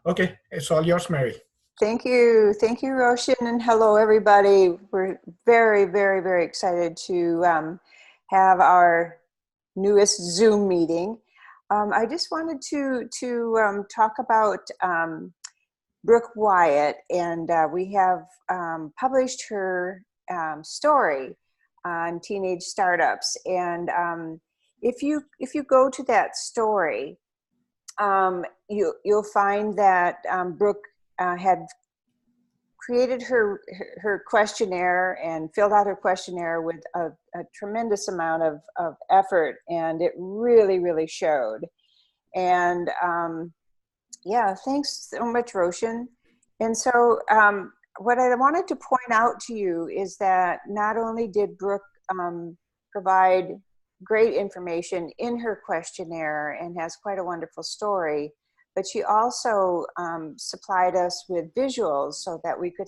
Okay, it's all yours, Mary. Thank you. Thank you, Roshan, and hello, everybody. We're very, very, very excited to have our newest Zoom meeting. I just wanted to talk about Brooke Wyatt, and we have published her story on teenage startups. And if you go to that story, you'll find that Brooke had created her questionnaire and filled out her questionnaire with a tremendous amount of effort, and it really, really showed. And yeah, thanks so much, Roshan. And so what I wanted to point out to you is that not only did Brooke provide great information in her questionnaire and has quite a wonderful story, but she also supplied us with visuals so that we could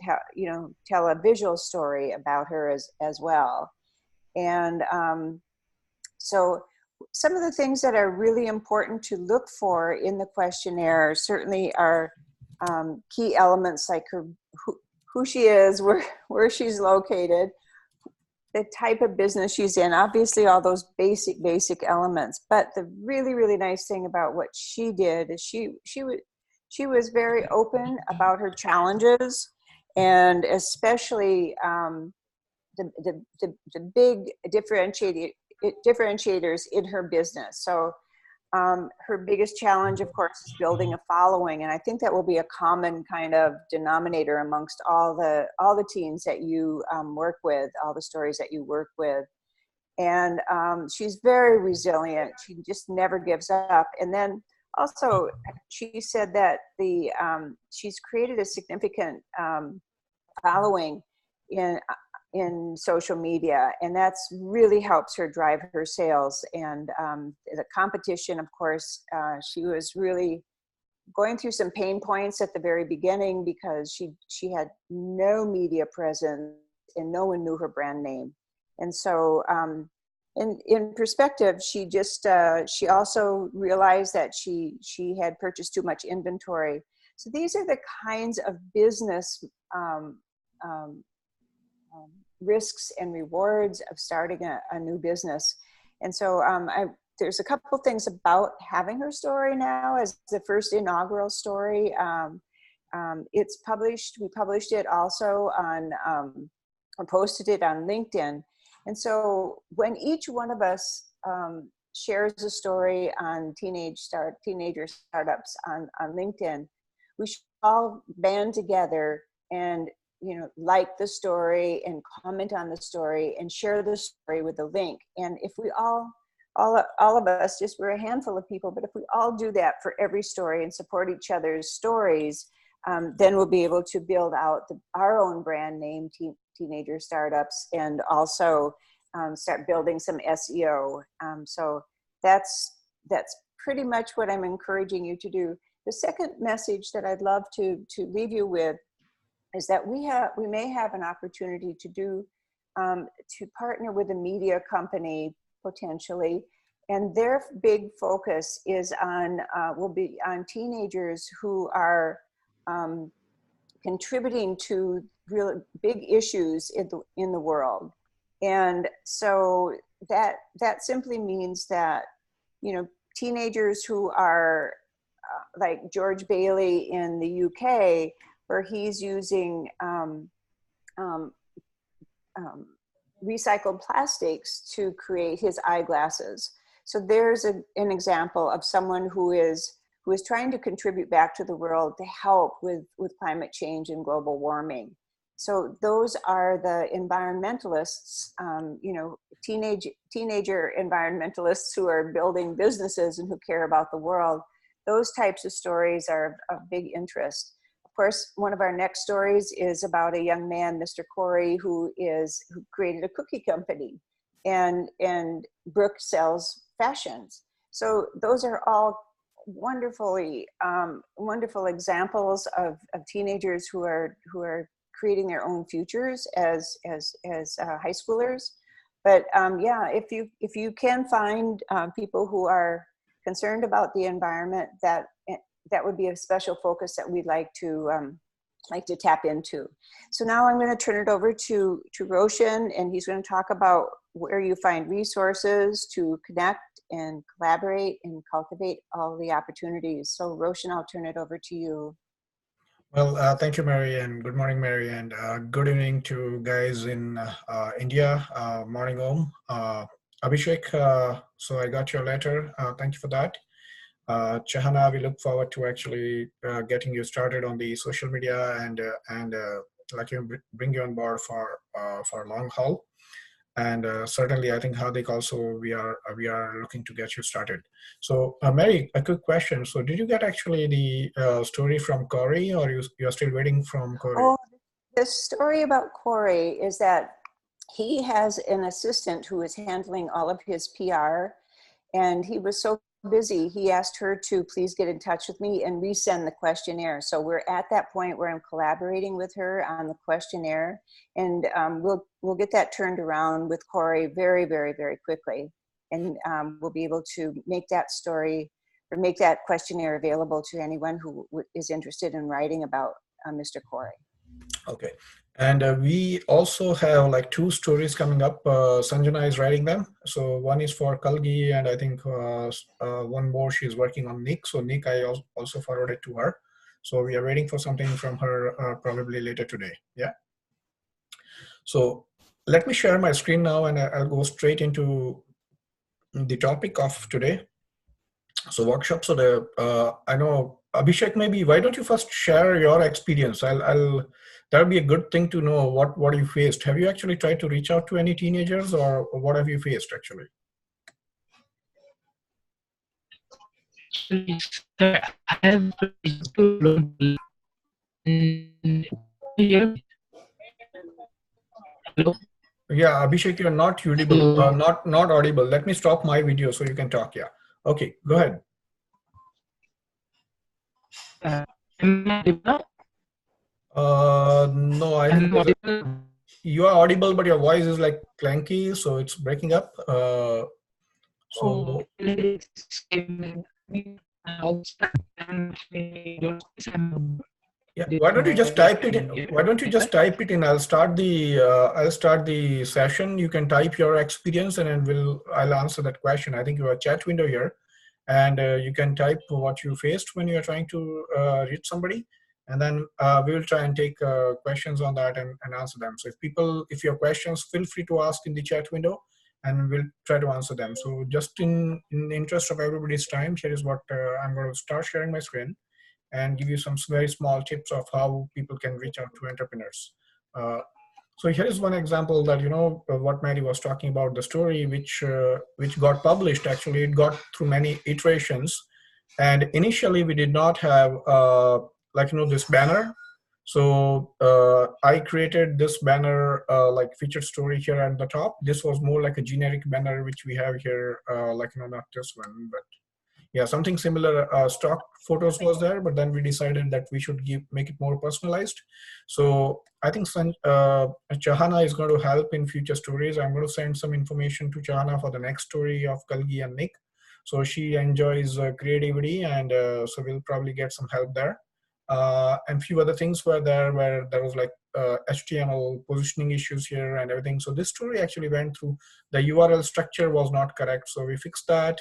tell a visual story about her as well. And so some of the things that are really important to look for in the questionnaire certainly are key elements like who she is, where she's located, the type of business she's in, obviously all those basic elements. But the really, really nice thing about what she did is she was very open about her challenges, and especially the big differentiators in her business. So her biggest challenge, of course, is building a following, and I think that will be a common kind of denominator amongst all the teens that you work with, all the stories that you work with. And she's very resilient. She just never gives up. And then also, she said that she's created a significant following in social media, and that's really helps her drive her sales. And the competition, of course, she was really going through some pain points at the very beginning because she had no media presence and no one knew her brand name. And so in perspective, she also realized that she had purchased too much inventory. So these are the kinds of business risks and rewards of starting a new business. And so there's a couple things about having her story now as the first inaugural story. It's published. We published it also on, or posted it on LinkedIn. And so when each one of us shares a story on teenager startups on LinkedIn, we should all band together and like the story and comment on the story and share the story with a link. And if we all of us, just we're a handful of people, but if we all do that for every story and support each other's stories, then we'll be able to build out our own brand name, Teenager Startups, and also start building some SEO. So that's pretty much what I'm encouraging you to do. The second message that I'd love to leave you with is that we may have an opportunity to partner with a media company potentially, and their big focus is will be on teenagers who are contributing to real big issues in the world. And so that simply means that teenagers who are like George Bailey in the UK, where he's using recycled plastics to create his eyeglasses. So there's an example of someone who is trying to contribute back to the world to help with climate change and global warming. So those are the environmentalists, teenager environmentalists who are building businesses and who care about the world. Those types of stories are of big interest. Of course, one of our next stories is about a young man, Mr. Corey, who created a cookie company, and Brooke sells fashions. So those are all wonderful examples of teenagers who are creating their own futures as high schoolers. But yeah, if you can find people who are concerned about the environment, that that would be a special focus that we'd like to tap into. So now I'm going to turn it over to Roshan, and he's going to talk about where you find resources to connect and collaborate and cultivate all the opportunities. So Roshan, I'll turn it over to you. Well, thank you, Mary, and good morning, Mary, and good evening to guys in India. Morning home. Abhishek, so I got your letter. Thank you for that. Chahana, we look forward to actually getting you started on the social media and like bring you on board for long haul. And certainly, I think Hardik also we are looking to get you started. So, Mary, a quick question. So, did you get actually the story from Corey, or you're still waiting from Corey? Oh, the story about Corey is that he has an assistant who is handling all of his PR, and he was so busy, he asked her to please get in touch with me and resend the questionnaire. So we're at that point where I'm collaborating with her on the questionnaire, and we'll get that turned around with Corey very, very, very quickly. And we'll be able to make that story or make that questionnaire available to anyone who is interested in writing about Mr. Corey. Okay. And we also have like 2 stories coming up. Sanjana is writing them. So one is for Kalgi, and I think one more she's working on Nick. So Nick, I also forwarded to her. So we are waiting for something from her probably later today. Yeah. So let me share my screen now, and I'll go straight into the topic of today. So workshop. So I know Abhishek, maybe why don't you first share your experience? That would be a good thing to know what you faced. Have you actually tried to reach out to any teenagers, or what have you faced actually? I have to Hello? Yeah, Abhishek, you're not audible. Not audible. Let me stop my video so you can talk. Yeah. Okay, go ahead. No, I think you are audible, but your voice is like clanky, so it's breaking up. Yeah, why don't you just type it in? Why don't you just type it in? I'll start the session. You can type your experience, and then I'll answer that question. I think you have a chat window here, and you can type what you faced when you are trying to reach somebody, and then we will try and take questions on that and answer them. So if you have questions, feel free to ask in the chat window, and we'll try to answer them. So just in the interest of everybody's time, here is what I'm going to start sharing my screen and give you some very small tips of how people can reach out to entrepreneurs. So here is one example that, what Mary was talking about, the story which got published. Actually, it got through many iterations. And initially, we did not have this banner. So I created this banner, like featured story here at the top. This was more like a generic banner, which we have here, not this one, but yeah, something similar. Stock photos was there, but then we decided that we should make it more personalized. So I think Chahana is going to help in future stories. I'm going to send some information to Chahana for the next story of Kalgi and Nick. So she enjoys creativity, and so we'll probably get some help there. And few other things were there where there was like HTML positioning issues here and everything. So this story actually went through, the URL structure was not correct. So we fixed that.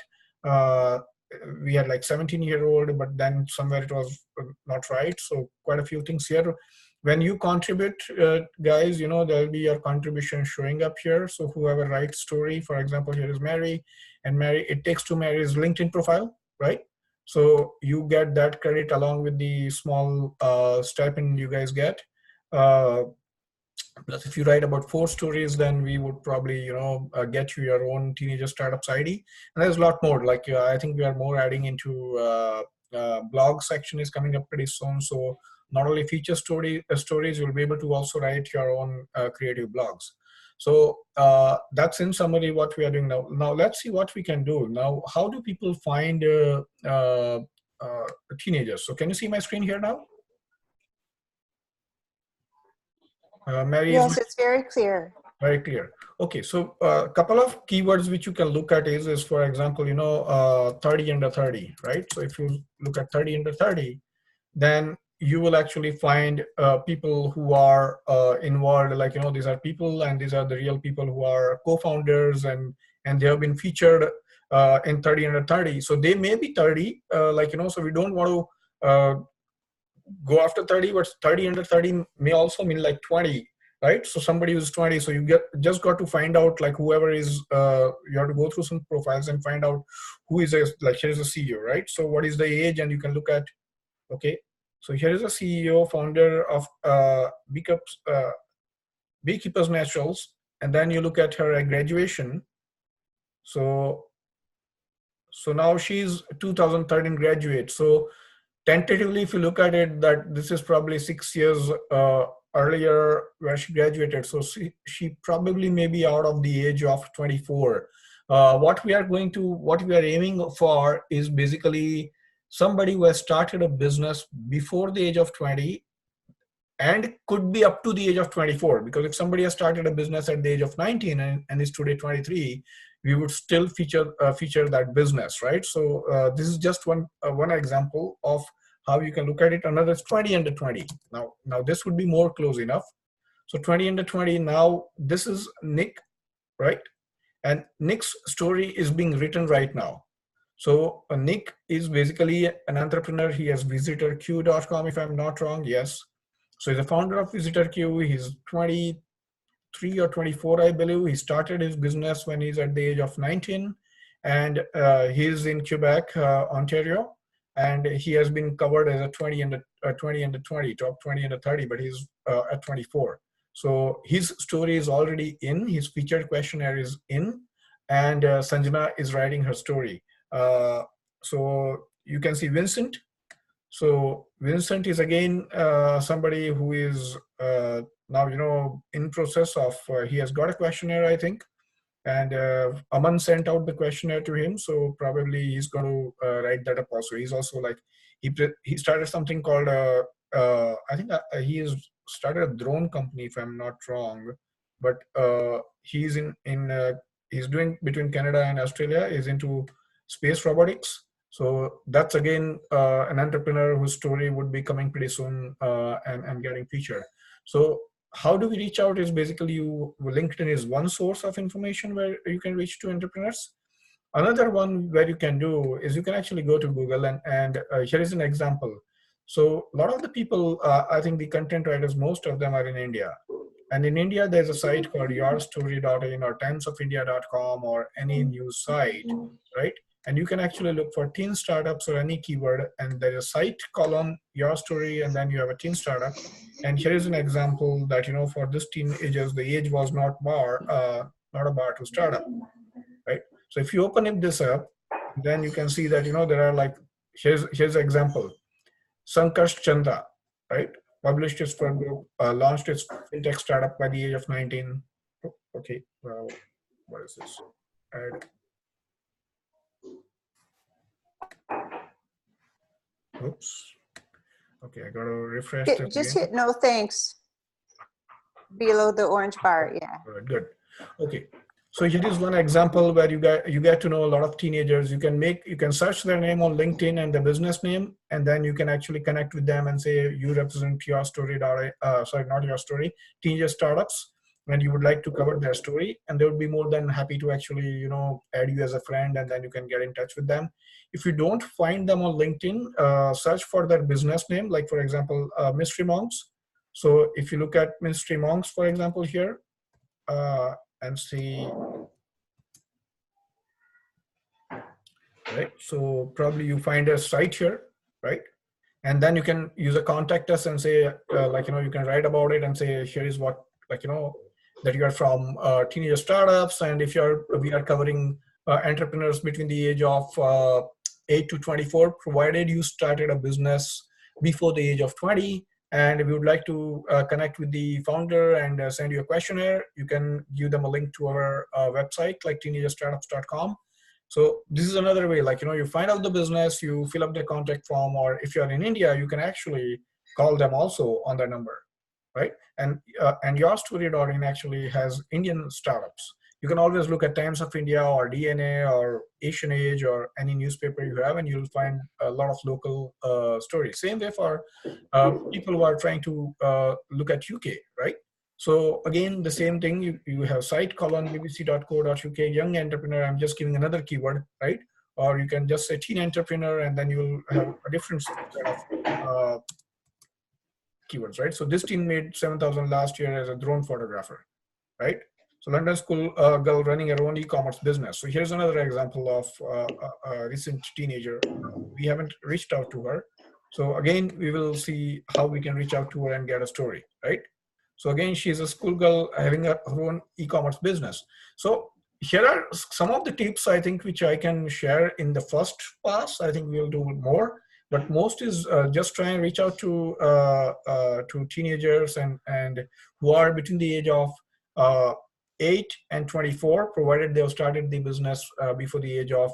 We had like 17-year-old, but then somewhere it was not right. So quite a few things here. When you contribute, guys, there'll be your contribution showing up here. So whoever writes story, for example, here is Mary, and Mary, it takes to Mary's LinkedIn profile, right? So you get that credit along with the small stipend you guys get. Plus, if you write about 4 stories, then we would probably, get you your own teenager startups ID. And there's a lot more. Like I think we are more adding into blog section is coming up pretty soon. So not only feature stories, you'll be able to also write your own creative blogs. So that's in summary what we are doing now. Now let's see what we can do. Now, how do people find teenagers? So can you see my screen here now? Mary, yes, it's very clear. Very clear. Okay, so a couple of keywords which you can look at is for example, 30 under 30, right? So if you look at 30 under 30, then you will actually find people who are involved, like, these are people and these are the real people who are co-founders, and they have been featured in 30 under 30. So they may be 30, so we don't want to go after 30, but 30 under 30 may also mean like 20, right? So somebody who's 20, so you just got to find out, like, whoever is, you have to go through some profiles and find out who is like, here's a CEO, right? So what is the age, and you can look at, okay, so here is a CEO, founder of Beekeepers Naturals, and then you look at her graduation. So now she's 2013 graduate. So tentatively, if you look at it, that this is probably 6 years earlier where she graduated. So she probably may be out of the age of 24. What we are aiming for is basically somebody who has started a business before the age of 20 and could be up to the age of 24, because if somebody has started a business at the age of 19 and is today 23, we would still feature that business, right? So this is just one example of how you can look at it. Another is 20 under 20. Now this would be more close enough. So 20 under 20, now this is Nick, right? And Nick's story is being written right now. So Nick is basically an entrepreneur. He has visitorq.com, if I'm not wrong. Yes. So he's the founder of VisitorQ. He's 23 or 24, I believe. He started his business when he's at the age of 19, and he's in Quebec, Ontario, and he has been covered as a 20 under 20, top 20 under 30, but he's at 24. So his story is already in, his featured questionnaire is in, and Sanjana is writing her story. So you can see Vincent. So Vincent is again somebody who is now, in process of, he has got a questionnaire, I think, and Aman sent out the questionnaire to him. So probably he's going to write that up also. He's also like, he started something called, I think he has started a drone company, if I'm not wrong, but he's he's doing between Canada and Australia, is into space robotics. So that's again an entrepreneur whose story would be coming pretty soon and getting featured. So how do we reach out is basically LinkedIn is one source of information where you can reach to entrepreneurs. Another one where you can do is you can actually go to Google and here is an example. So a lot of the people, I think the content writers, most of them are in India. And in India, there's a site called yourstory.in or timesofindia.com or any news site, right? And you can actually look for teen startups or any keyword, and there's a site column, your story, and then you have a teen startup. And here is an example that, for this teenagers, the age was not a bar to startup, right? So if you open this up, then you can see that, there are like, here's an example. Sankarsh Chanda, right? Published his first group, launched its fintech startup by the age of 19. Oh, okay, well, what is this? Add. Oops. Okay, I gotta refresh that. Just hit no thanks below the orange bar. Yeah. Good. Okay. So here is one example where you get to know a lot of teenagers. You can search their name on LinkedIn and the business name, and then you can actually connect with them and say you represent your story. Sorry, not your story, teenager startups, and you would like to cover their story, and they would be more than happy to actually add you as a friend, and then you can get in touch with them. If you don't find them on LinkedIn, search for their business name, like for example, Mystery Monks. So if you look at Mystery Monks, for example, here, and see, right? So probably you find a site here, right? And then you can use a contact us and say, you can write about it and say, here is what, that you are from teenager startups, and if we are covering entrepreneurs between the age of 8 to 24, provided you started a business before the age of 20. And if you would like to connect with the founder and send you a questionnaire, you can give them a link to our website, like teenagerstartups.com. So this is another way, you find out the business, you fill up the contact form, or if you're in India, you can actually call them also on their number. right? And yourstory.in actually has Indian startups. You can always look at Times of India or DNA or Asian Age or any newspaper you have, and you'll find a lot of local stories. Same way for people who are trying to look at UK, right? So again, the same thing, you have site bbc.co.uk, young entrepreneur, I'm just giving another keyword, right? Or you can just say teen entrepreneur, and then you'll have a different set of keywords, right? So this teen made 7,000 last year as a drone photographer, right? So London school girl running her own e-commerce business. So here's another example of a recent teenager. We haven't reached out to her. So again, we will see how we can reach out to her and get a story, right? So again, she's a schoolgirl having her own e-commerce business. So here are some of the tips I think which I can share in the first pass. I think we'll do more, but most is just try and reach out to teenagers and who are between the age of 8 and 24, provided they have started the business before the age of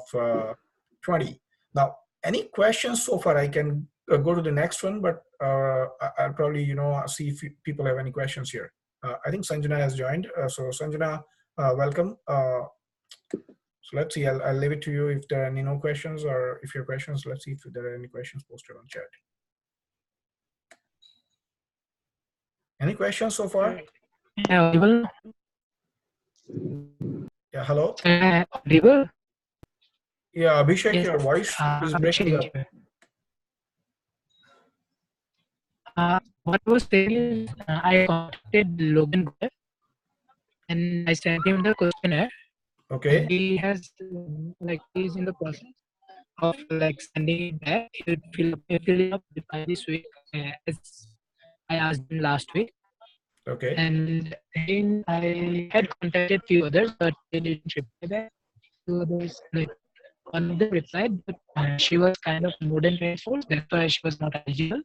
20. Now, any questions so far? I can go to the next one, but I'll probably see if people have any questions here. I think Sanjana has joined. So Sanjana, welcome. So let's see, I'll leave it to you if there are any no questions, or if your questions, let's see if there are any questions posted on chat. Any questions so far? Yeah, audible? Yeah, hello? Audible? Yeah, Abhishek, Yes. your voice is breaking up. What I was saying is, I contacted Logan Goyer and I sent him the questionnaire. Okay. And he has, he's in the process of sending it back. He'll fill it up by this week, as I asked him last week. Okay. And then I had contacted few others, but they didn't reply back. Two others, one of them replied, but she was kind of more than 24, that's why she was not eligible.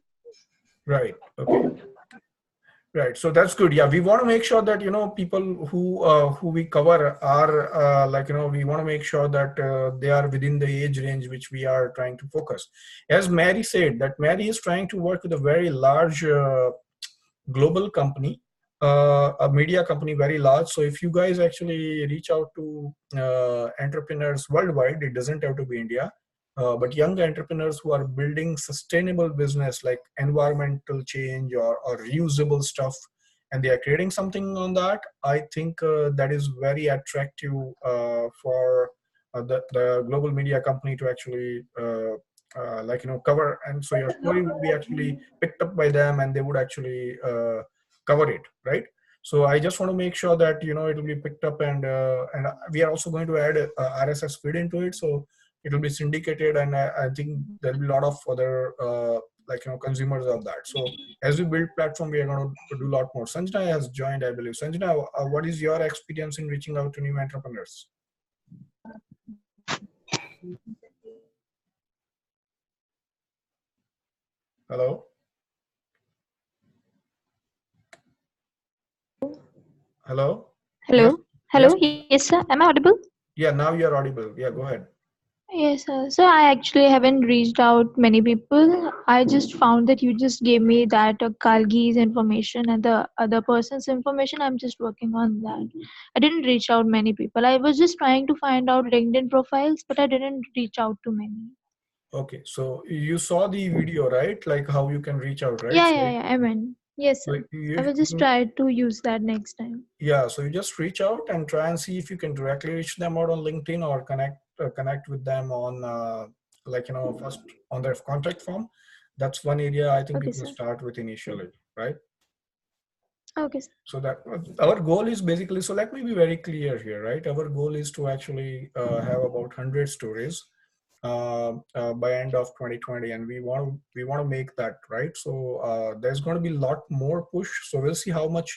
Right. Okay. Right. So that's good. Yeah, we want to make sure that people who we cover are we want to make sure that they are within the age range which we are trying to focus. As Mary said, that Mary is trying to work with a very large global company, a media company, very large. So if you guys actually reach out to entrepreneurs worldwide, it doesn't have to be India. But young entrepreneurs who are building sustainable business like environmental change or reusable stuff, and they are creating something on that, I think that is very attractive for the global media company to actually cover. And so your story would be actually picked up by them, and they would actually cover it, right? So I just want to make sure that it will be picked up, and we are also going to add RSS feed into it, so it will be syndicated, and I think there'll be a lot of other consumers of that. So as we build platform, we are going to do a lot more. Sanjana has joined, I believe. Sanjana, what is your experience in reaching out to new entrepreneurs? Hello? Hello? Hello. Yes. Hello. Yes. Yes, sir. Am I audible? Yeah, now you're audible. Yeah, go ahead. Yes, sir. So I actually haven't reached out many people. I just found that you just gave me that Kalgi's information and the other person's information. I'm just working on that. I didn't reach out many people. I was just trying to find out LinkedIn profiles, but I didn't reach out to many. Okay, so you saw the video, right? Like how you can reach out, right? Yeah. I mean, yes, So sir. I will just try to use that next time. Yeah, so you just reach out and try and see if you can directly reach them out on LinkedIn, or connect with them on first on their contact form. That's one area I think Okay, we can sir. start with initially, right? Okay, sir. So that our goal is basically, so let me be very clear here, right? Our goal is to actually have about 100 stories by end of 2020, and we want to make that, right? So there's going to be a lot more push. So we'll see how much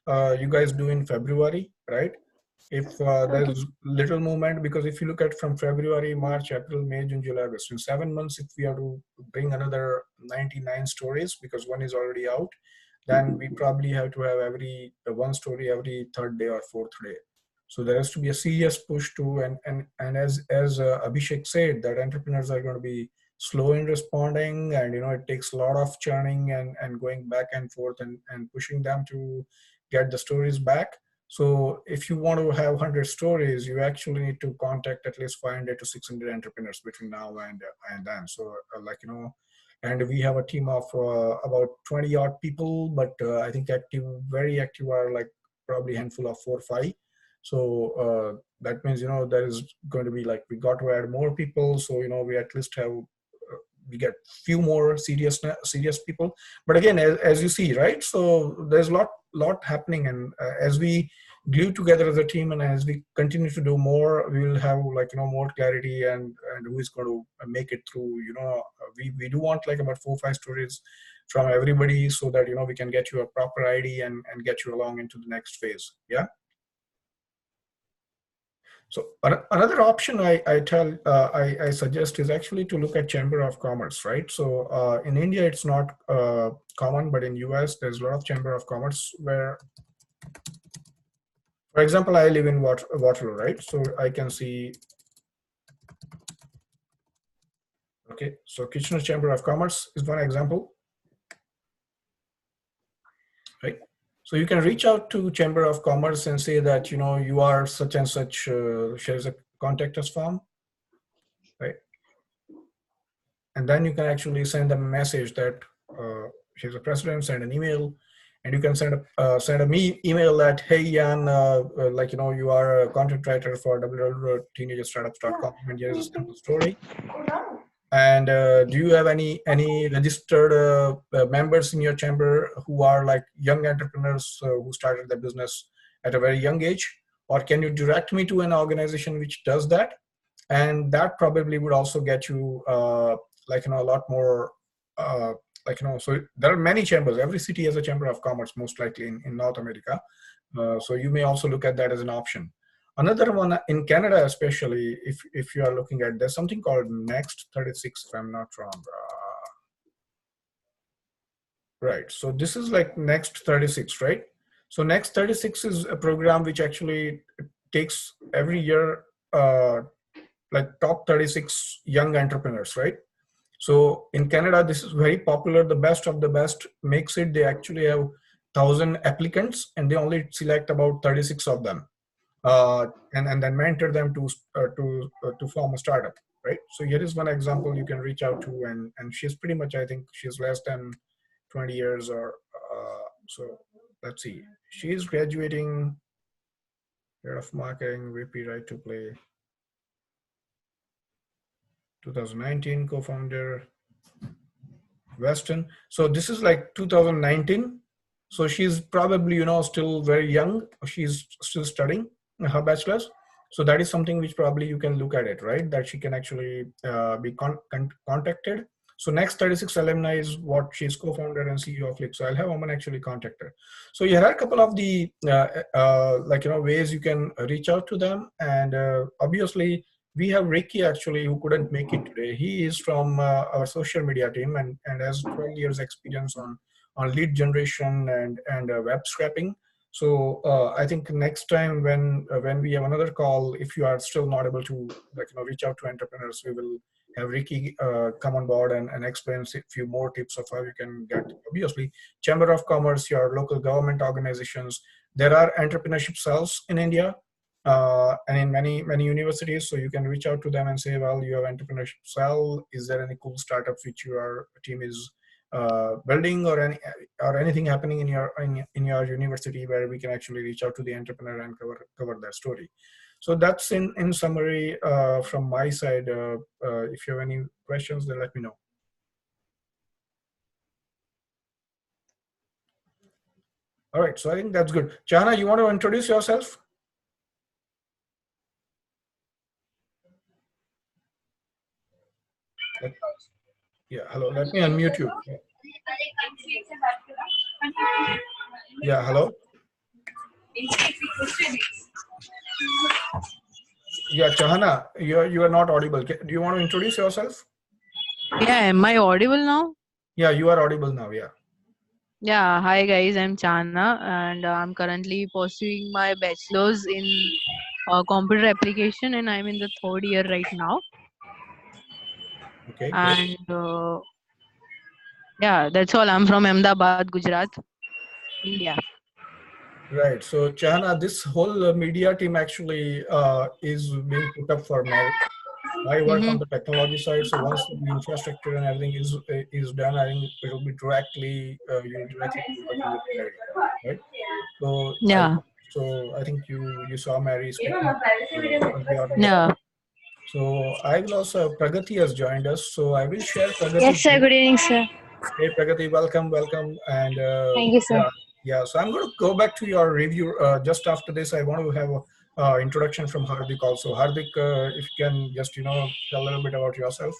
you guys do in February, right? If there's little movement, because if you look at from February, March, April, May, June, July, August, in 7 months, if we are to bring another 99 stories, because one is already out, then we probably have to have one story every third day or fourth day. So there has to be a serious push to, and as Abhishek said, that entrepreneurs are going to be slow in responding, and it takes a lot of churning and going back and forth and pushing them to get the stories back. So if you want to have 100 stories, you actually need to contact at least 500 to 600 entrepreneurs between now and then. So and we have a team of about 20 odd people, but I think very active are like probably a handful of 4 or 5. So that means there is going to be like, we got to add more people, so we at least have we get few more serious people. But again, as you see, right, so there's a lot happening, and as we glue together as a team and as we continue to do more, we will have more clarity and who is going to make it through. We do want like about 4 or 5 stories from everybody, so that we can get you a proper ID and get you along into the next phase. Yeah. So another option I suggest is actually to look at Chamber of Commerce, right? So in India, it's not common, but in US, there's a lot of Chamber of Commerce where, for example, I live in Waterloo, right? So I can see, okay, so Kitchener Chamber of Commerce is one example, right? So you can reach out to Chamber of Commerce and say that, you are such and such, here's a contact us form, right? And then you can actually send them a message that here's a president, send an email, and you can send a email that, hey, Jan, you are a content writer for www.teenagerstartups.com, and here's a simple story. And do you have any registered members in your chamber who are like young entrepreneurs who started their business at a very young age? Or can you direct me to an organization which does that? And that probably would also get you a lot more, so there are many chambers. Every city has a chamber of commerce, most likely in North America. So you may also look at that as an option. Another one in Canada, especially if you are looking at, there's something called Next 36, if I'm not wrong. Right, so this is like Next 36, right? So Next 36 is a program which actually takes every year like top 36 young entrepreneurs, right? So in Canada, this is very popular. The best of the best makes it. They actually have 1,000 applicants, and they only select about 36 of them. And then mentor them to form a startup, right? So here is one example you can reach out to, and she's pretty much, I think she's less than 20 years or so. Let's see, she's graduating head of marketing, VP right to play, 2019, co-founder Weston. So this is like 2019. So she's probably still very young. She's still studying her bachelor's. So that is something which probably you can look at it, right? That she can actually be contacted. So Next 36 alumni is what she's co-founder and CEO of Lick. So I'll have Aman actually contact her. So here are a couple of the ways you can reach out to them. And obviously we have Ricky actually, who couldn't make it today. He is from our social media team and has 12 years experience on lead generation and web scraping. So I think next time when we have another call, if you are still not able to reach out to entrepreneurs, we will have Ricky come on board and explain a few more tips of how you can get, obviously, Chamber of Commerce, your local government organizations. There are entrepreneurship cells in India and in many universities. So you can reach out to them and say, well, you have entrepreneurship cell. Is there any cool startups which your team is building, or anything happening in your university where we can actually reach out to the entrepreneur and cover their story. So that's in summary from my side. If you have any questions, then let me know. All right, so I think that's good. Chana, you want to introduce yourself? Yeah, hello, let me unmute you. Yeah, hello. Yeah, Chahana, you are not audible. Do you want to introduce yourself? Yeah, am I audible now? Yeah, you are audible now, yeah. Yeah, hi guys, I'm Chana and I'm currently pursuing my bachelor's in computer application and I'm in the 3rd year right now. Okay, great. And yeah, that's all. I'm from Ahmedabad, Gujarat, India. Right. So, Chahana, this whole media team actually is being put up for Mary. I work on the technology side, so once the infrastructure and everything is done, I think it will be directly you'll directly be working with Mary, right? So Yeah. I think you saw Mary speaking in the audience. Yeah. So I will also Pragati has joined us, so I will share Pragati. Yes, sir. Good evening, sir. Hey Pragati, welcome, and Thank you, sir. yeah. So I'm going to go back to your review just after this. I want to have a introduction from Hardik also. Hardik, if you can just tell a little bit about yourself.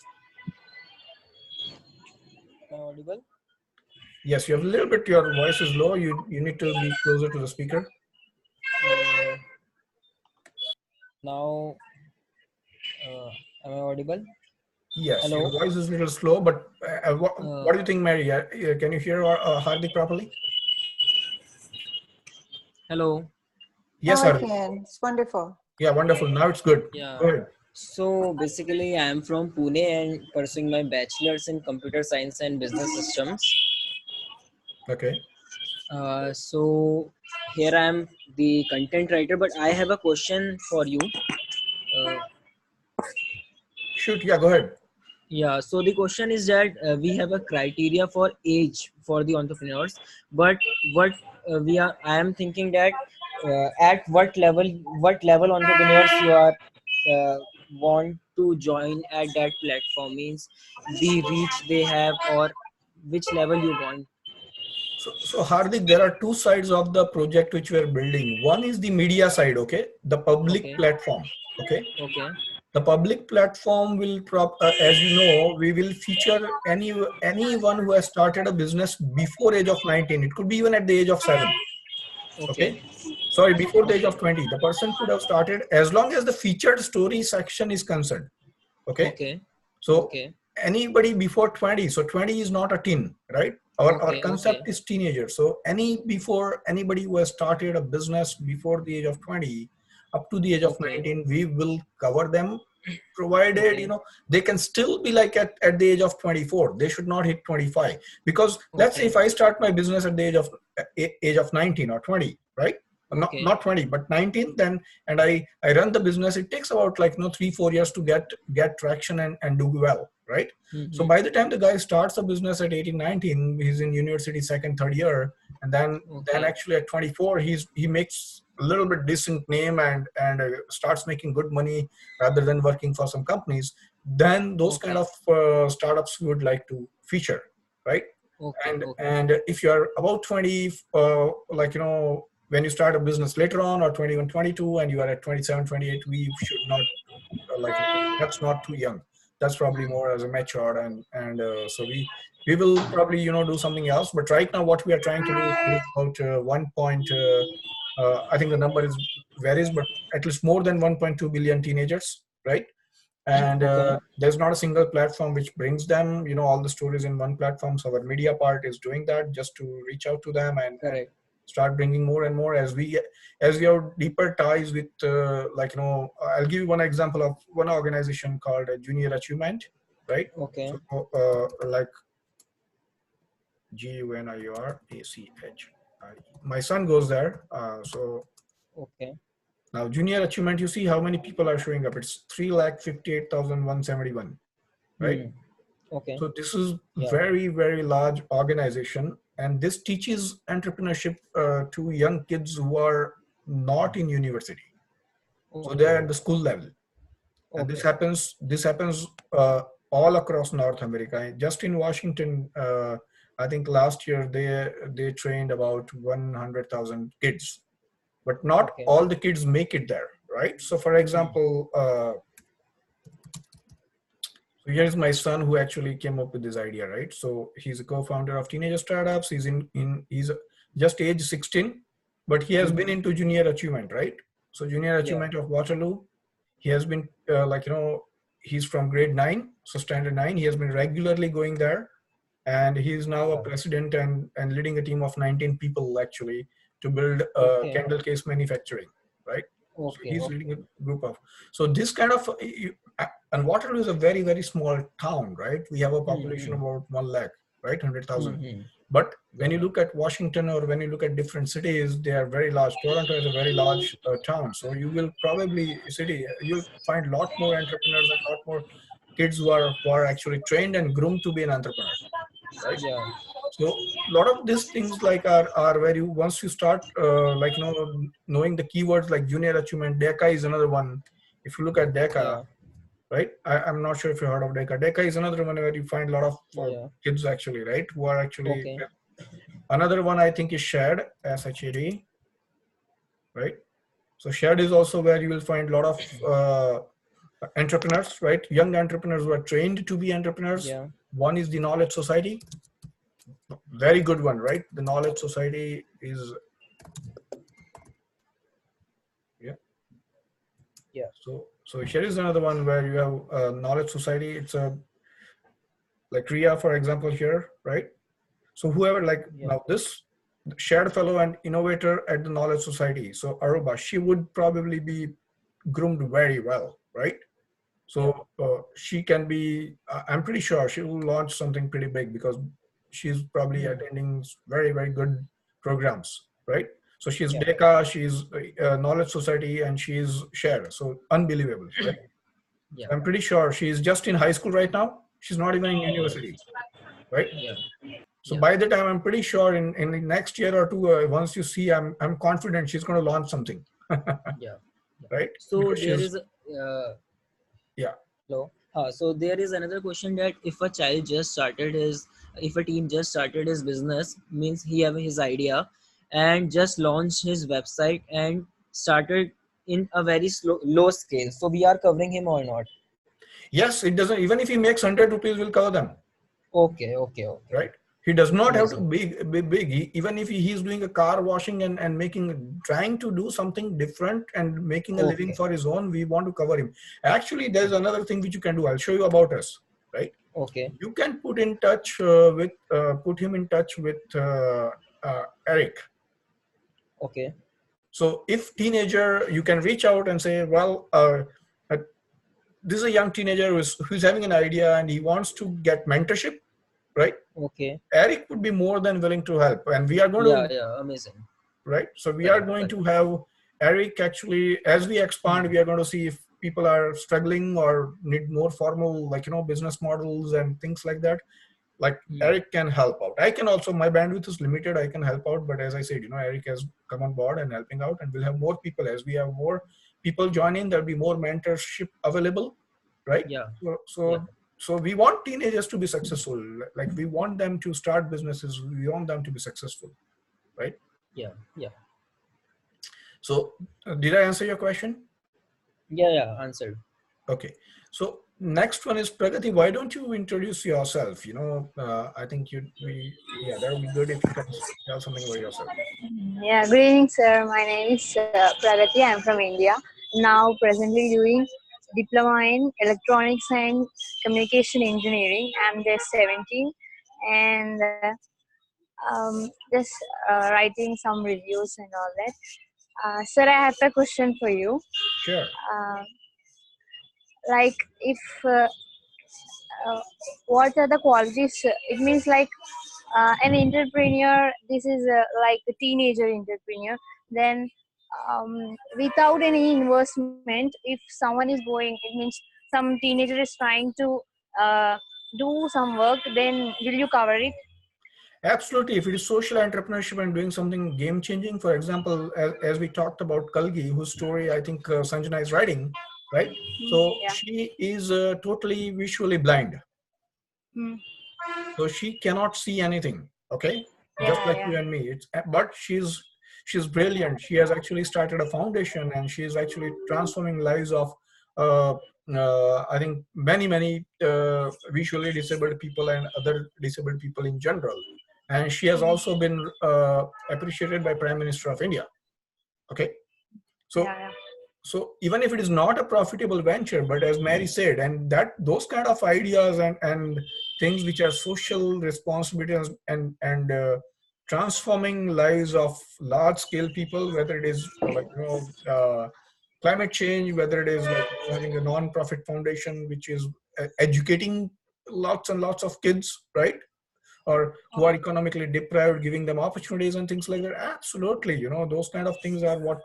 Audible? Yes, you have a little bit. Your voice is low. You need to be closer to the speaker. Now, am I audible? Yes, Hello? your voice is a little slow, but what do you think, Mary? Can you hear Hardik properly? Hello. Yes, Now I Hardik. can. It's wonderful. Yeah, wonderful. Now it's good. Yeah. Go ahead. So basically, I am from Pune and pursuing my bachelor's in computer science and business systems. Okay. So here I am the content writer, but I have a question for you. Shoot. Yeah, go ahead. Yeah, so the question is that we have a criteria for age for the entrepreneurs, but what I am thinking that at what level entrepreneurs you are want to join at that platform, means the reach they have or which level you want. So Hardik, there are two sides of the project which we are building. One is the media side, okay, the public platform, okay. Okay. The public platform will, as you know, we will feature anyone who has started a business before age of 19. It could be even at the age of 7. Okay. Sorry, before the age of 20. The person could have started as long as the featured story section is concerned. Okay. Okay. So anybody before 20. So 20 is not a teen, right? Our concept is teenager. So anybody who has started a business before the age of 20 up to the age of 19, we will cover them, provided they can still be like at the age of 24. They should not hit 25, because let's say if I start my business at the age of 19 or 20, right? Not 20 but 19, then and I run the business, it takes about 3-4 years to get traction and do well, right? So by the time the guy starts a business at 18-19, he's in university second third year, and then actually at 24 he makes a little bit decent name and starts making good money rather than working for some companies. Then those kind of startups we would like to feature, right? And if you are about 20, when you start a business later on, or 21, 22, and you are at 27, 28, we should not, that's not too young. That's probably more as a matured, and so we will probably, do something else. But right now what we are trying to do is about I think the number varies, but at least more than 1.2 billion teenagers, right? And there's not a single platform which brings them, all the stories in one platform. So our media part is doing that just to reach out to them and start bringing more and more as we have deeper ties with I'll give you one example of one organization called Junior Achievement, right? So, like GUNIRACH. My son goes there, now Junior Achievement, you see how many people are showing up. It's 358,171, right? So this is very, very large organization, and this teaches entrepreneurship to young kids who are not in university. So they're at the school level, and this happens all across North America. Just in Washington, I think last year they trained about 100,000 kids, but not all the kids make it there, right? So for example, so here's my son who actually came up with this idea, right? So he's a co-founder of Teenager Startups. He's he's just age 16, but he has been into Junior Achievement, right? So Junior Achievement of Waterloo, he has been he's from grade 9, so standard 9. He has been regularly going there, and he's now a president and leading a team of 19 people actually to build candle case manufacturing, right? So Okay. he's Okay. leading a group of. So this kind of, and Waterloo is a very, very small town, right? We have a population of about 1 lakh, right? 100,000. But when you look at Washington or when you look at different cities, they are very large. Toronto is a very large town. So you will probably, you'll find a lot more entrepreneurs and a lot more kids who are actually trained and groomed to be an entrepreneur, right? Yeah. So a lot of these things like are where you, once you start like, knowing the keywords like junior achievement. DECA is another one. If you look at DECA, Yeah. right? I'm not sure if you heard of DECA. DECA is another one where you find a lot of Yeah. kids actually, right? Who are actually, Okay. another one I think is Shared, SHAD, right? So Shared is also where you will find a lot of entrepreneurs, right? Young entrepreneurs who are trained to be entrepreneurs. Yeah. One is the Knowledge Society. Very good one, right? The Knowledge Society is, Yeah. So here is another one where you have a Knowledge Society. It's a, like Ria, for example, here, right? So whoever, like, Yeah. now this Shared Fellow and Innovator at the Knowledge Society. So Aruba, she would probably be groomed very well, right? So she can be, I'm pretty sure she will launch something pretty big because she's probably attending very, very good programs, right? So she's Yeah. DECA, she's Knowledge Society, and she's Share. So unbelievable, right? Yeah. I'm pretty sure she's just in high school right now. She's not even in university, right? Yeah. So Yeah. by the time, I'm pretty sure in the next year or two, once you see, I'm confident she's going to launch something, Yeah. right? So Because there she's, is yeah. hello. So there is another question that if a child just started his, if a teen just started his business, means he have his idea and just launched his website and started in a very low scale. So we are covering him or not? Yes, it doesn't, even if he makes 100 rupees, we'll cover them, Okay. Okay. Okay. right? He does not have to Amazing. be big. Even if he's doing a car washing and trying to do something different and making a living Okay. for his own, we want to cover him. Actually, there's another thing which you can do. I'll show you about us, right? Okay. You can put him in touch with Eric. Okay. So if teenager, you can reach out and say, well, this is a young teenager who's having an idea and he wants to get mentorship, right? Okay. Eric would be more than willing to help, and we are going Yeah. to, Yeah. Amazing. right? So we are going to have Eric actually, as we expand, we are going to see if people are struggling or need more formal, like, business models and things like that. Like Eric can help out. I can also, my bandwidth is limited. I can help out, but as I said, Eric has come on board and helping out, and we'll have more people. As we have more people join in, there'll be more mentorship available, right? Yeah. So we want teenagers to be successful. Like, we want them to start businesses. We want them to be successful, right? Yeah. Yeah. So did I answer your question? Yeah. Yeah. Answered. Okay. So next one is Pragati. Why don't you introduce yourself? I think that would be good if you can tell something about yourself. Yeah, good evening, sir. My name is Pragati. I'm from India. Now, presently doing diploma in electronics and communication engineering. I'm just 17 and just writing some reviews and all that. Sir, I have a question for you. Sure. Like, if what are the qualities? It means like an entrepreneur. This is like a teenager entrepreneur. Then, without any investment, if someone is going, it means some teenager is trying to do some work. Then, will you cover it? Absolutely. If it is social entrepreneurship and doing something game changing, for example, as we talked about Kalgi, whose story I think Sanjana is writing, right? So she is totally visually blind. So she cannot see anything. Okay. Just like you and me. But she's brilliant. She has actually started a foundation and she is actually transforming lives of I think many visually disabled people and other disabled people in general. And she has also been appreciated by Prime Minister of India. Okay. So even if it is not a profitable venture, but as Mary said, and that those kind of ideas and things which are social responsibilities and transforming lives of large scale people, whether it is like climate change, whether it is like having a non-profit foundation which is educating lots and lots of kids, right? Or who are economically deprived, giving them opportunities and things like that. Absolutely, those kind of things are what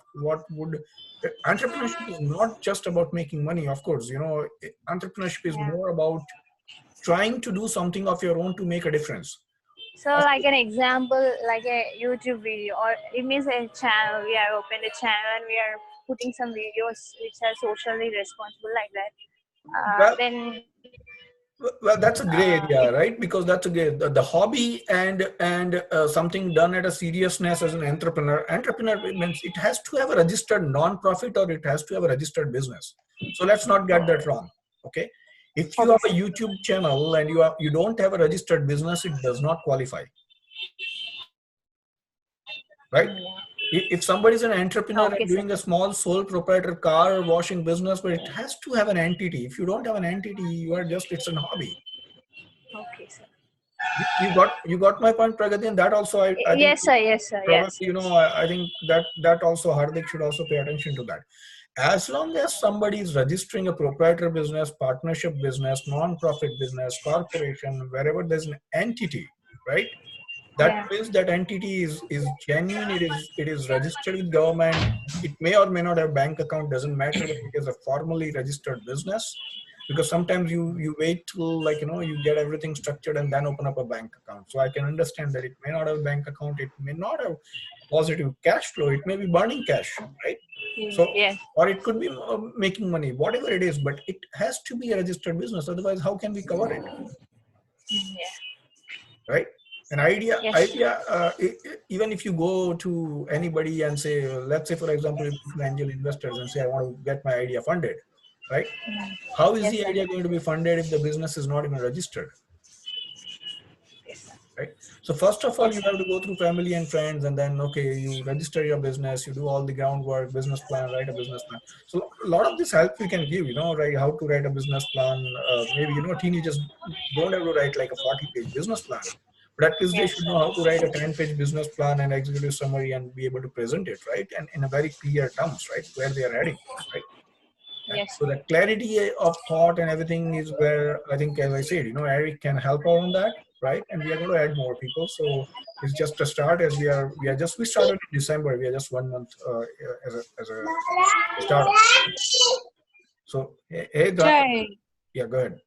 would. Entrepreneurship is not just about making money, of course. Entrepreneurship is more about trying to do something of your own to make a difference. So like an example, like a YouTube video, or it means a channel. We are opened a channel and we are putting some videos which are socially responsible, like that. Well, Then well, that's a gray area, right? Because that's the hobby and something done at a seriousness as an entrepreneur. Entrepreneur means it has to have a registered non-profit or it has to have a registered business. So let's not get that wrong. Okay, if you have a YouTube channel and you don't have a registered business, it does not qualify, right? If somebody is an entrepreneur and doing a small sole proprietor car washing business, but it has to have an entity. If you don't have an entity, it's a hobby. Okay, sir. You got my point, Pragati, and that also I think, yes, sir. Yes, sir. probably, Yes. I think that also Hardik should also pay attention to that. As long as somebody is registering a proprietor business, partnership business, non-profit business, corporation, wherever there's an entity, right? That means that entity is genuine. It is registered with government. It may or may not have bank account. Doesn't matter. But it is a formally registered business, because sometimes you wait till you get everything structured and then open up a bank account. So I can understand that it may not have a bank account. It may not have positive cash flow. It may be burning cash, right? So or it could be making money, whatever it is. But it has to be a registered business. Otherwise, how can we cover it? Right? An idea, even if you go to anybody and say, let's say, for example, angel investors and say, I want to get my idea funded, right? How is the idea going to be funded if the business is not even registered? Right? So first of all, you have to go through family and friends, and then, okay, you register your business, you do all the groundwork, business plan, write a business plan. So a lot of this help we can give, right? How to write a business plan. Maybe, teenagers don't have to write like a 40-page business plan. But at least they should know how to write a 10-page business plan and executive summary and be able to present it, right? And in a very clear terms, right? Where they are heading, right? Yes. So the clarity of thought and everything is where I think, as I said, Eric can help out on that, right? And we are going to add more people. So it's just a start, as we started in December. We are just 1 month as a startup. So hey, yeah, go ahead.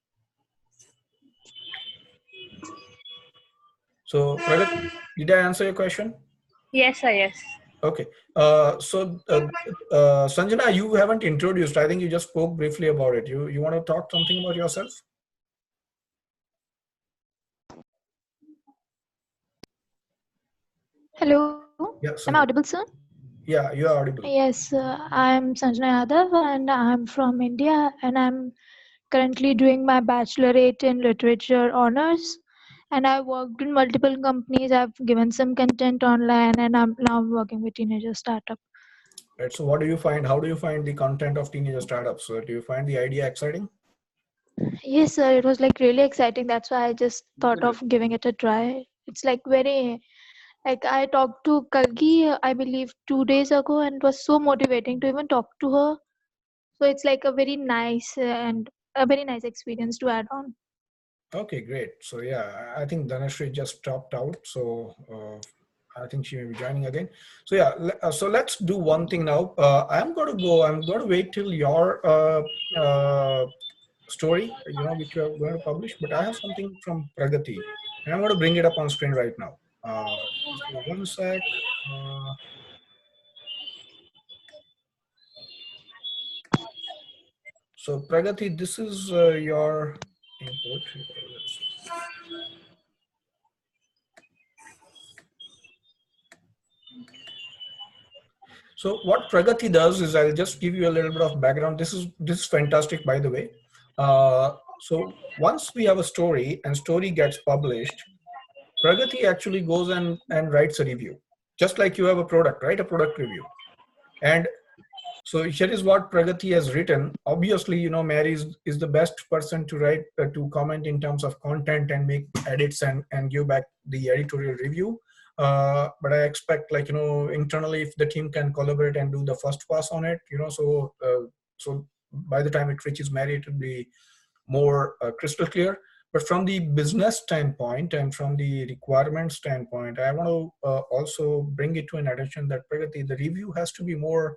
So, Pragati, did I answer your question? Yes, sir. Yes. Okay. So, Sanjana, you haven't introduced. I think you just spoke briefly about it. You want to talk something about yourself? Hello. Yeah, Am I audible, sir? Yeah, you are audible. Yes, I'm Sanjana Yadav and I'm from India, and I'm currently doing my bachelorate in literature honors. And I've worked in multiple companies. I've given some content online, and I'm now working with teenager startup. Right. So what do you find? How do you find the content of teenager startups? So do you find the idea exciting? Yes, sir. It was like really exciting. That's why I just thought of giving it a try. It's like very, like I talked to Kalgi, I believe 2 days ago, and it was so motivating to even talk to her. So it's like a very nice and a very nice experience to add on. Okay, great. So yeah, I think Dhanashree just dropped out. So I think she may be joining again. So yeah, so let's do one thing now. I'm going to wait till your story, which you are going to publish, but I have something from Pragati, and I'm going to bring it up on screen right now. Just give me 1 sec. So Pragati, this is your input. So what Pragati does is, I'll just give you a little bit of background. This is fantastic, by the way. So once we have a story and story gets published, Pragati actually goes and writes a review, just like you have a product, right? A product review. And So here is what Pragati has written. Obviously, Mary is the best person to write, to comment in terms of content and make edits and give back the editorial review. But I expect, internally, if the team can collaborate and do the first pass on it, so by the time it reaches Mary, it will be more crystal clear. But from the business standpoint and from the requirement standpoint, I want to also bring it to an attention that Pragati, the review has to be more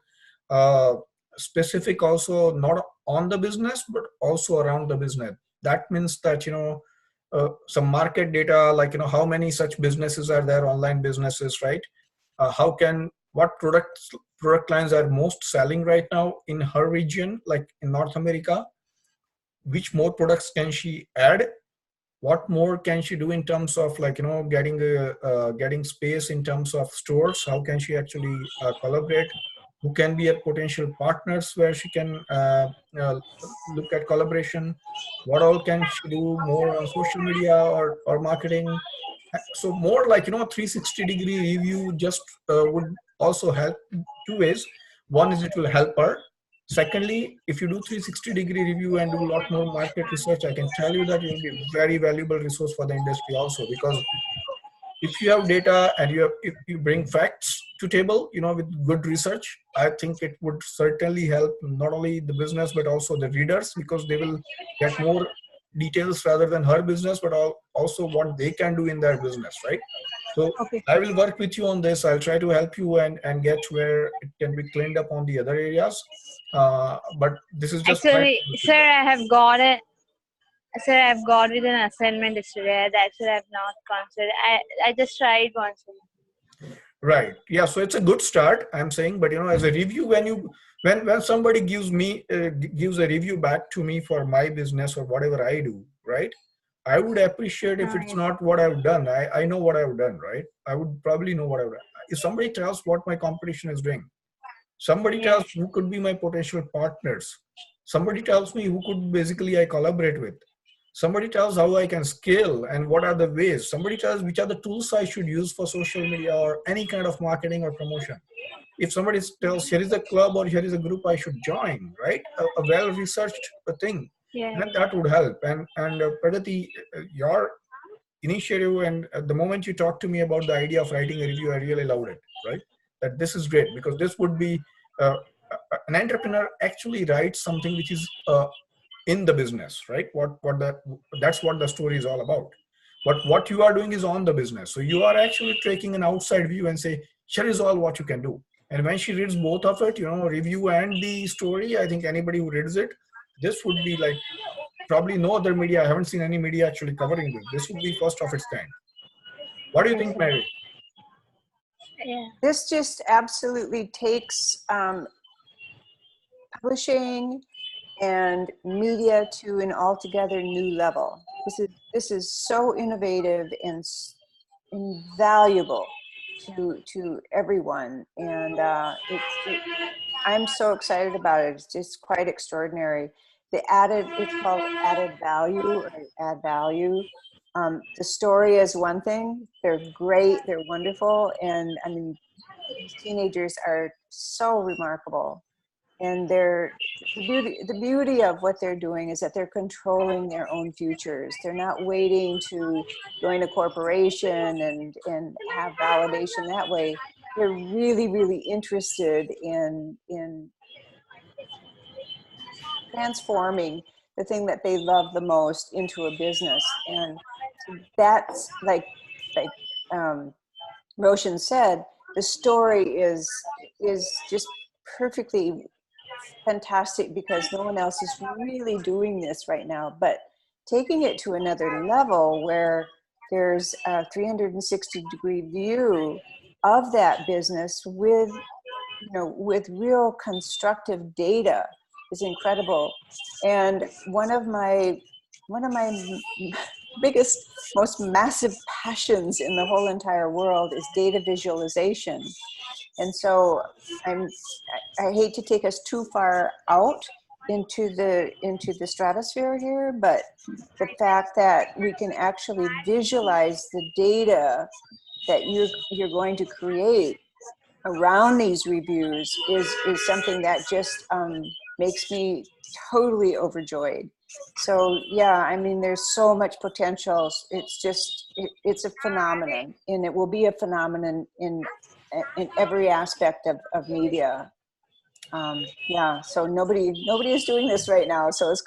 specific, also not on the business, but also around the business. That means that, some market data, how many such businesses are there, online businesses, right? What product lines are most selling right now in her region, like in North America? Which more products can she add? What more can she do in terms of getting space in terms of stores? How can she actually collaborate? Who can be a potential partners where she can look at collaboration? What all can she do more on social media or marketing? So more 360-degree review just would also help two ways. One is it will help her. Secondly, if you do 360-degree review and do a lot more market research, I can tell you that it will be a very valuable resource for the industry also, because if you have data and if you bring facts to table, with good research, I think it would certainly help not only the business, but also the readers, because they will get more details rather than her business, but also what they can do in their business, right? So Okay. I will work with you on this. I'll try to help you and get where it can be cleaned up on the other areas. But this is just Actually, sir, I have got it. Sir, I've got it an assignment yesterday. That's why I've not considered. I just tried once. right. Yeah. So it's a good start, I'm saying. But as a review, when somebody gives a review back to me for my business or whatever I do, right? I would appreciate if it's not what I've done. I know what I've done, right? I would probably know what I've done. If somebody tells what my competition is doing, somebody tells who could be my potential partners, somebody tells me who could basically I collaborate with, somebody tells how I can scale and what are the ways, somebody tells which are the tools I should use for social media or any kind of marketing or promotion. If somebody tells here is a club or here is a group I should join, right? A well-researched thing, then that would help. And Pragati, your initiative and the moment you talked to me about the idea of writing a review, I really loved it, right? That this is great, because this would be an entrepreneur actually writes something which is in the business, right? That's what the story is all about. But what you are doing is on the business. So you are actually taking an outside view and say, here is all what you can do. And when she reads both of it, review and the story, I think anybody who reads it, this would be like probably no other media. I haven't seen any media actually covering this. This would be first of its kind. What do you think, Mary? This just absolutely takes publishing and media to an altogether new level. This is so innovative and invaluable to everyone, and I'm so excited about it. It's just quite extraordinary. It's called added value or add value. The story is one thing. They're great. They're wonderful. And I mean, these teenagers are so remarkable. And the beauty of what they're doing is that they're controlling their own futures. They're not waiting to join a corporation and have validation that way. They're really, really interested in transforming the thing that they love the most into a business. And that's like Roshan said, the story is just perfectly fantastic, because no one else is really doing this right now. But taking it to another level where there's a 360-degree view of that business with real constructive data is incredible. And one of my biggest, most massive passions in the whole entire world is data visualization. And so I hate to take us too far out into the stratosphere here, but the fact that we can actually visualize the data that you're going to create around these reviews is something that just makes me totally overjoyed. So yeah, I mean, there's so much potential. It's just, it's a phenomenon, and it will be a phenomenon in every aspect of media. Yeah, so nobody is doing this right now. So it's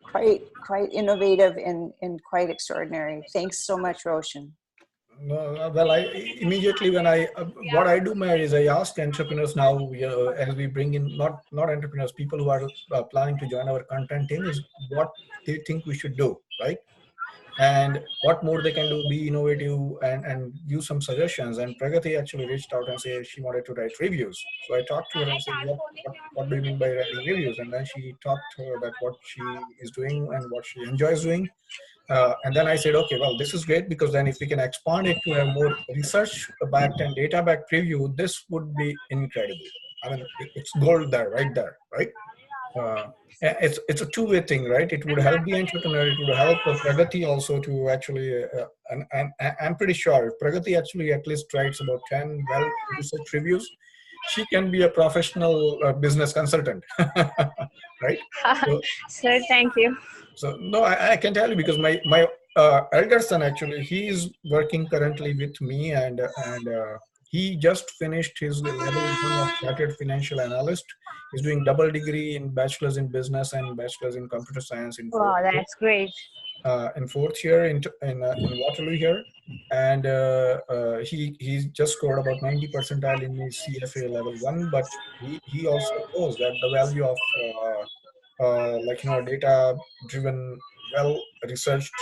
quite innovative and quite extraordinary. Thanks so much, Roshan. No, well, I immediately when what I do, Mary, is I ask entrepreneurs now, as we bring in not entrepreneurs, people who are planning to join our content team, is what they think we should do, right? And what more they can do, be innovative and use some suggestions. And Pragati actually reached out and said she wanted to write reviews. So I talked to her and said, what do you mean by writing reviews? And then she talked that what she is doing and what she enjoys doing. And then I said, okay, well, this is great, because then if we can expand it to a more research-backed and data-backed review, this would be incredible. I mean, it's gold there, right there, right? It's a two-way thing, right? It would help the entrepreneur. It would help Pragati also to actually, and I'm pretty sure if Pragati actually at least writes about 10 well-researched reviews, she can be a professional business consultant, right? So, Sir, thank you. so no, I can tell you, because my elder son actually, he is working currently with me, and he just finished his level 1 of chartered financial analyst. He's doing double degree in bachelor's in business and bachelor's in computer science in Wow, that's great. fourth year in Waterloo here, and he just scored about 90 percentile in his CFA level 1, but he also knows that the value of data driven, well researched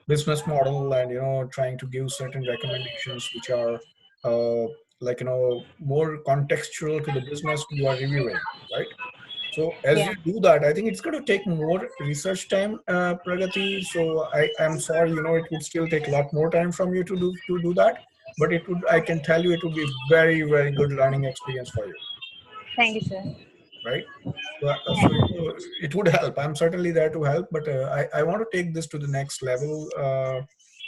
business model, and trying to give certain recommendations which are more contextual to the business you are reviewing, right? So as Yeah. you do that, I think it's going to take more research time, Pragati. So I'm sorry, it would still take a lot more time from you to do that, but it would, I can tell you, it would be very, very good learning experience for you, Thank you, sir. right? So it would help. I'm certainly there to help, but I want to take this to the next level.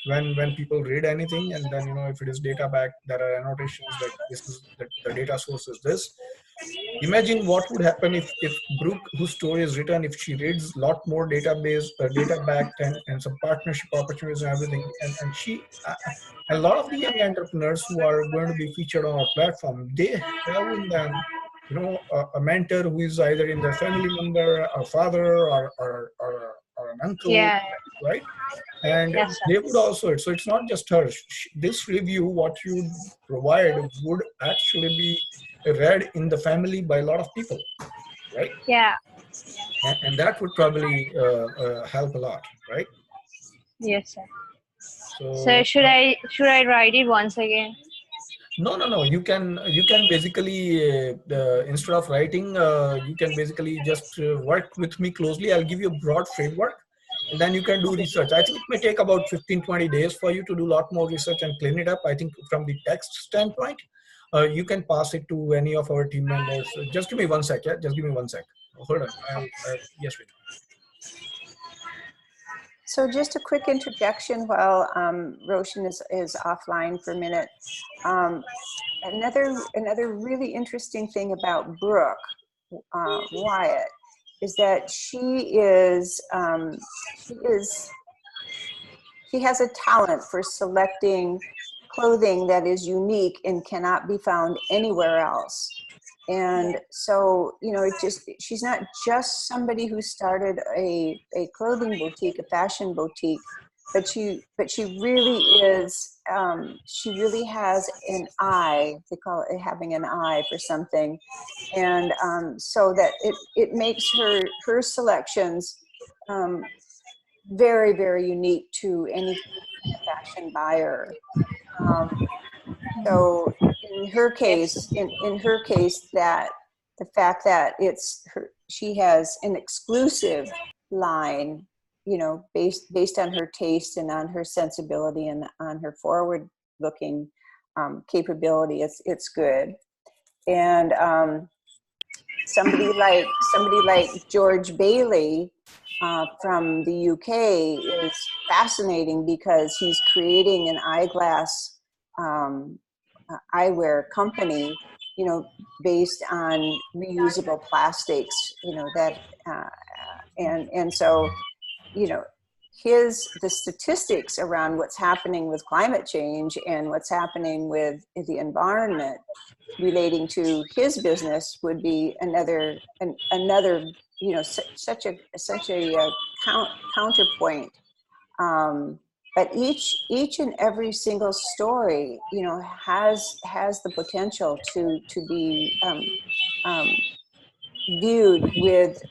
When people read anything, and then if it is data backed, there are annotations that this is the data source is this. Imagine what would happen if Brooke, whose story is written, if she reads a lot more database, data backed, and some partnership opportunities and everything, and she, a lot of the young entrepreneurs who are going to be featured on our platform, they have in them, a mentor who is either in their family member, a father, or an uncle, Yeah. right? And Yes, sir. they would also, so it's not just her. This review, what you provide, would actually be read in the family by a lot of people, right? Yeah. And that would probably help a lot, right? Yes, sir. So should I write it once again? no, you can basically instead of writing, you can basically just work with me closely. I'll give you a broad framework, and then you can do research. I think it may take about 15-20 days for you to do a lot more research and clean it up. I think from the text standpoint, you can pass it to any of our team members. Just give me 1 sec. Yeah, just give me 1 sec. Hold on. Yes, Rita. So just a quick interjection while Roshan is offline for a minute. Another really interesting thing about Brooke Wyatt is that she has a talent for selecting clothing that is unique and cannot be found anywhere else. And so, she's not just somebody who started a clothing boutique, a fashion boutique, but she really is, she really has an eye, they call it having an eye for something. And so that it makes her selections very, very unique to any fashion buyer. So in her case, that the fact that she has an exclusive line, based on her taste and on her sensibility and on her forward-looking capability, it's good. And somebody like George Bailey from the UK is fascinating because he's creating an eyeglass eyewear company, you know, based on reusable plastics, you know, that, and so, you know, the statistics around what's happening with climate change and what's happening with the environment relating to his business would be another, you know, such a counterpoint. But each and every single story, you know, has the potential to be viewed with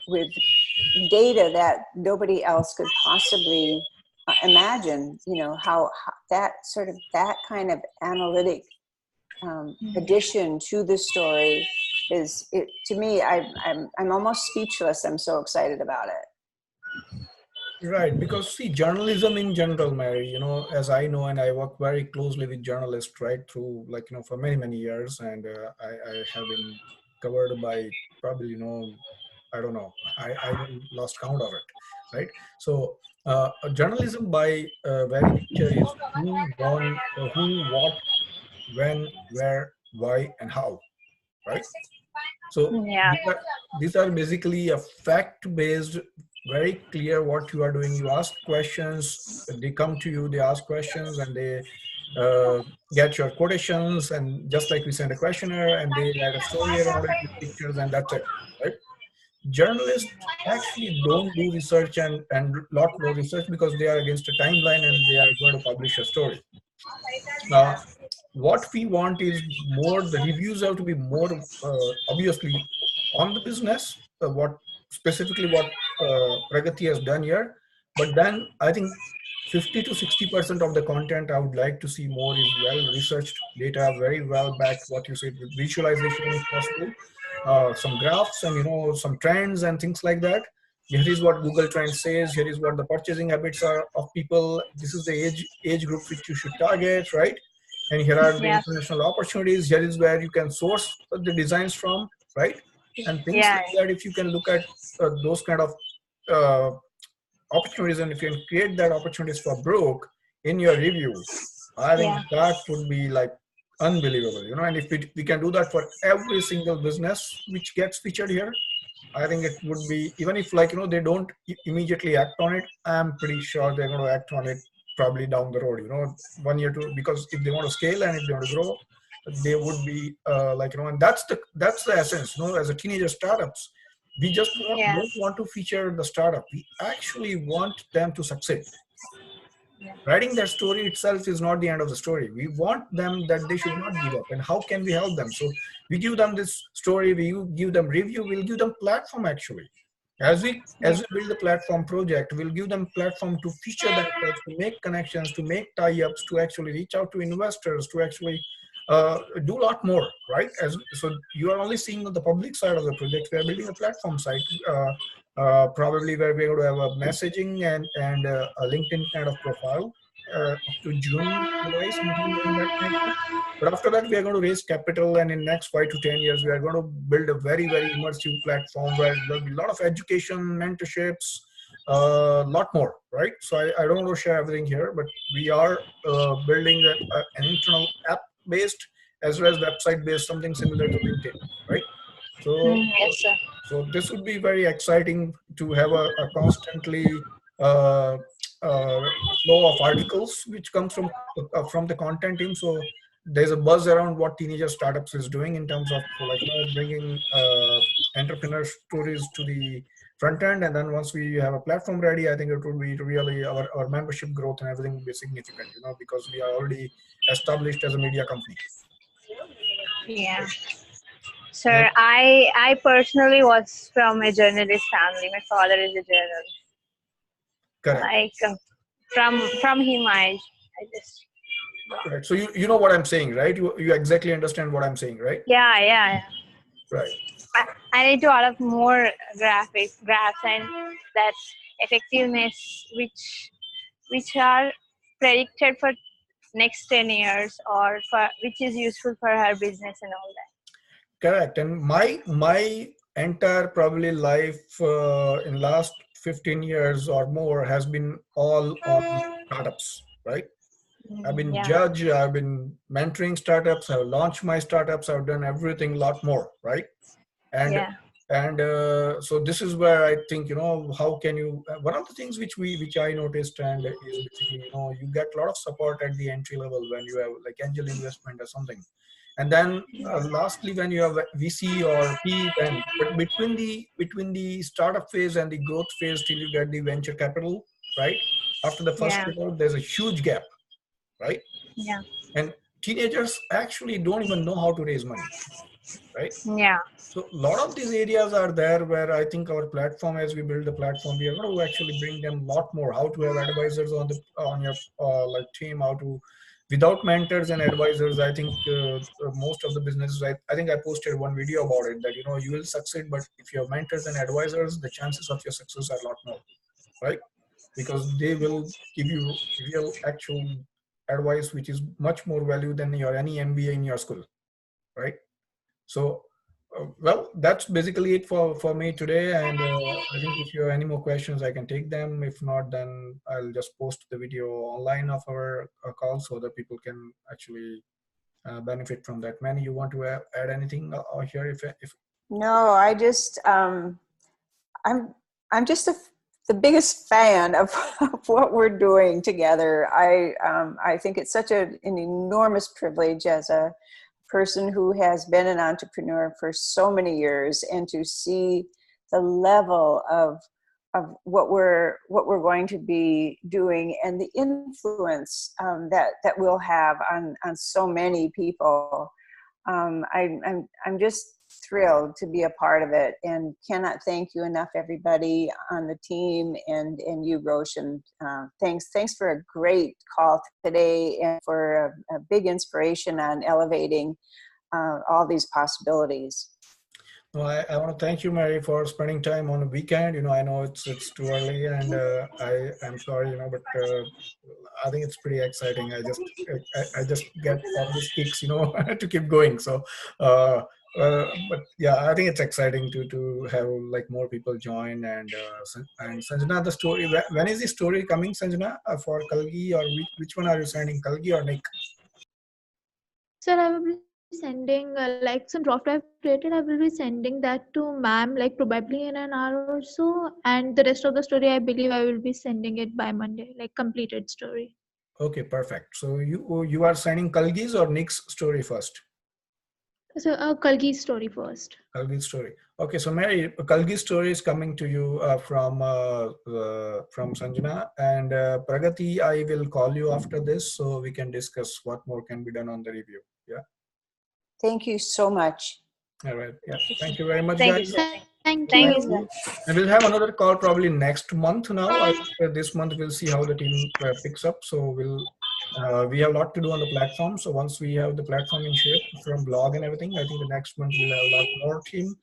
data that nobody else could possibly imagine. You know, how that kind of analytic addition to the story is, to me, I'm almost speechless. I'm so excited about it. Right, because see, journalism in general, Mary, you know, as I know, and I work very closely with journalists, right, through, like, you know, for many, many years, and I have been covered by probably, you know, I don't know, I lost count of it, right? So journalism by very nature is who, won, who, what, when, where, why, and how, right? So Yeah. these are basically a fact-based, very clear what you are doing. You ask questions, they come to you, they ask questions, and they get your quotations, and just like we send a questionnaire, and they write a story around it with pictures, and that's it, right? Journalists actually don't do research and lot more research because they are against a timeline and they are going to publish a story. What we want is more, the reviews have to be more obviously on the business, what specifically what Pragati has done here. But then I think 50 to 60% of the content I would like to see more is well researched data, very well backed, what you said, with visualization if possible, some graphs and, you know, some trends and things like that. Here is what Google Trends says, here is what the purchasing habits are of people, this is the age group which you should target, right? And here are the international opportunities, here is where you can source the designs from, right? And things like that. If you can look at those kind of opportunities, and if you can create that opportunities for Broke in your review, I think that would be like unbelievable, you know. And if we can do that for every single business which gets featured here, I think it would be, even if, like, you know, they don't immediately act on it, I'm pretty sure they're going to act on it probably down the road, you know, 1 year, 2, because if they want to scale and if they want to grow, they would be like, you know, and that's the essence, you know, as a teenager startups, we just don't want to feature the startup. We actually want them to succeed. Writing their story itself is not the end of the story. We want them that they should not give up. And how can we help them? So we give them this story, we give them review, we'll give them platform actually. As we build the platform project, we'll give them platform to feature themselves, to make connections, to make tie-ups, to actually reach out to investors, to actually do a lot more, right? So you are only seeing the public side of the project. We are building a platform side, probably where we're going to have a messaging and a LinkedIn kind of profile up to June, July, something in that nature. But after that, we are going to raise capital, and in next 5 to 10 years, we are going to build a very, very immersive platform where there'll be a lot of education, mentorships, a lot more, right? So I don't want to share everything here, but we are building an internal app-based as well as website-based, something similar to LinkedIn, right? So, so this would be very exciting to have a constantly flow of articles which comes from the content team. So there's a buzz around what teenager startups is doing in terms of, like, you know, bringing entrepreneur stories to the front end. And then once we have a platform ready, I think it would be really our membership growth and everything will be significant, you know, because we are already established as a media company. Yeah. Sir, I personally was from a journalist family. My father is a journalist. Correct. Like from him, I just. Right. So you know what I'm saying, right? You exactly understand what I'm saying, right? Yeah. Right. I need to add more graphs and that effectiveness which are predicted for next 10 years or for which is useful for her business and all that. Correct. And my entire probably life in last 15 years or more has been all on startups, right? I've been Yeah. judge, I've been mentoring startups, I've launched my startups, I've done everything a lot more, right? And Yeah. so this is where I think, how can you, one of the things which I noticed and is basically, you get a lot of support at the entry level when you have like angel investment or something. And then lastly, when you have VC or PE, then but between the startup phase and the growth phase till you get the venture capital, right? After the first Yeah. round, there's a huge gap, right? Yeah. And teenagers actually don't even know how to raise money, right? Yeah. So a lot of these areas are there where I think our platform, as we build the platform, we are going to actually bring them a lot more. How to have advisors on your like team, how to without mentors and advisors. I think most of the businesses. I think I posted one video about it that you will succeed, but if you have mentors and advisors, the chances of your success are a lot more, right? Because they will give you real actual advice, which is much more value than your any MBA in your school, right? So, well, that's basically it for me today. And I think if you have any more questions, I can take them. If not, then I'll just post the video online of our call so that people can actually benefit from that. Manny, you want to add anything here? If No, I just I'm just the biggest fan of, of what we're doing together. I think it's such an enormous privilege as a person who has been an entrepreneur for so many years, and to see the level of what we're going to be doing and the influence that we'll have on so many people. I'm just thrilled to be a part of it, and cannot thank you enough, everybody on the team, and you, Roshan. Thanks for a great call today, and for a big inspiration on elevating all these possibilities. well, I want to thank you, Mary, for spending time on a weekend. I know it's too early, and I'm sorry, but I think it's pretty exciting. I just get all these kicks, to keep going. So, but yeah, I think it's exciting to have like more people join. And Sanjana, the story. When is the story coming, Sanjana, for Kalgi, or which one are you sending, Kalgi or Nick? Sir, I will be sending like some draft I've created. I will be sending that to ma'am like probably in an hour or so. And the rest of the story, I believe I will be sending it by Monday, like completed story. Okay, perfect. So you are sending Kalgi's or Nick's story first? So Kalgi's story first. Kalgi's story. Okay, so Mary, Kalgi's story is coming to you from Sanjana, and Pragati, I will call you after this so we can discuss what more can be done on the review. Yeah. Thank you so much. All right. Yeah. Thank you very much, Thank guys. you, sir. Thank Thank you. you, sir. And we'll have another call probably next month now. This month we'll see how the team picks up. So we have a lot to do on the platform. So once we have the platform in shape from blog and everything, I think the next month we'll have a lot more team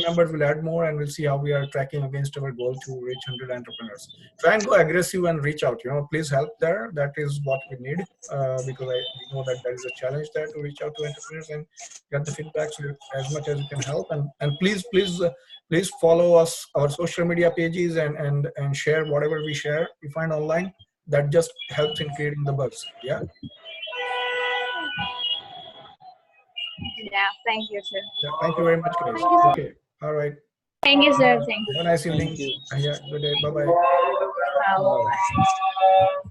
members will add more, and we'll see how we are tracking against our goal to reach 100 entrepreneurs. Try and go aggressive and reach out. Please help there. That is what we need because we know that there is a challenge there to reach out to entrepreneurs and get the feedback as much as you can help. And please follow us, our social media pages, and share whatever we find online. That just helps in creating the buzz. Yeah. Yeah. Thank you, sir. Yeah, thank you very much, guys. Okay. All right. Thank you, sir. Thank you. Have a nice evening. Thank you. Yeah. Good day. Bye bye. Bye.